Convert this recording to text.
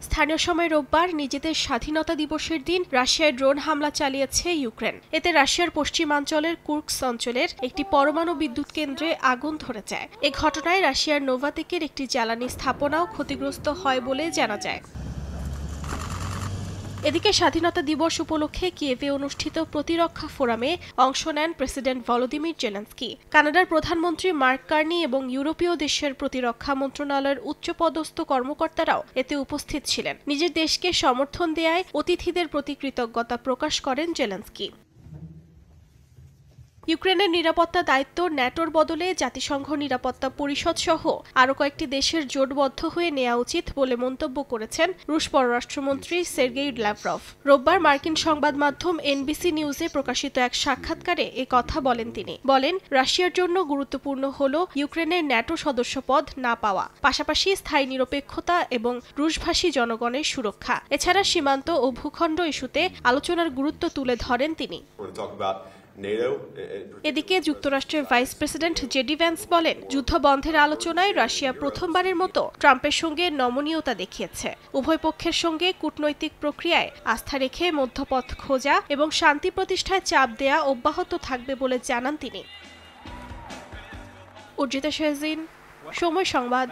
স্থানীয় সময় রোববার নিজেদের স্বাধীনতা দিবসের দিন রাশিয়ায় ড্রোন হামলা চালিয়েছে ইউক্রেন। এতে রাশিয়ার পশ্চিমাঞ্চলের কুর্স্ক অঞ্চলের একটি পরমাণু বিদ্যুৎ কেন্দ্রে আগুন ধরে যায়। এ ঘটনায় রাশিয়ার নোভাতেকের একটি জ্বালানি স্থাপনাও ক্ষতিগ্রস্ত হয় বলে জানা যায়। এদিকে স্বাধীনতা দিবস উপলক্ষে কিয়েভে অনুষ্ঠিত প্রতিরক্ষা ফোরামে অংশ নেন প্রেসিডেন্ট ভলোদিমির জেলেনস্কি। কানাডার প্রধানমন্ত্রী মার্ক কার্নি এবং ইউরোপীয় দেশের প্রতিরক্ষা মন্ত্রণালয়ের উচ্চপদস্থ কর্মকর্তারাও এতে উপস্থিত ছিলেন। নিজের দেশকে সমর্থন দেয়ায় অতিথিদের প্রতি কৃতজ্ঞতা প্রকাশ করেন জেলেনস্কি। ইউক্রেনের নিরাপত্তা দায়িত্ব ন্যাটোর বদলে জাতিসংঘ নিরাপত্তা পরিষদ সহ আরও কয়েকটি দেশের জোটবদ্ধ হয়ে নেওয়া উচিত বলে মন্তব্য করেছেন রুশ পররাষ্ট্রমন্ত্রী সের্গেই ল্যাভরভ। রোববার মার্কিন সংবাদ মাধ্যম এনবিসি নিউজে প্রকাশিত এক সাক্ষাৎকারে এ কথা বলেন তিনি। বলেন, রাশিয়ার জন্য গুরুত্বপূর্ণ হল ইউক্রেনের ন্যাটো সদস্যপদ না পাওয়া, পাশাপাশি স্থায়ী নিরপেক্ষতা এবং রুশভাষী জনগণের সুরক্ষা। এছাড়া সীমান্ত ও ভূখণ্ড ইস্যুতে আলোচনার গুরুত্ব তুলে ধরেন তিনি। এদিকে যুক্তরাষ্ট্রের ভাইস প্রেসিডেন্ট জেডি ভ্যান্স বলেন, যুদ্ধ বন্ধের আলোচনায় রাশিয়া প্রথমবারের মতো ট্রাম্পের সঙ্গে নমনীয়তা দেখিয়েছে। উভয় পক্ষের সঙ্গে কূটনৈতিক প্রক্রিয়ায় আস্থা রেখে মধ্যপথ খোঁজা এবং শান্তি প্রতিষ্ঠায় চাপ দেয়া অব্যাহত থাকবে বলে জানান তিনি। অর্জিতা শাহজিন, সময় সংবাদ।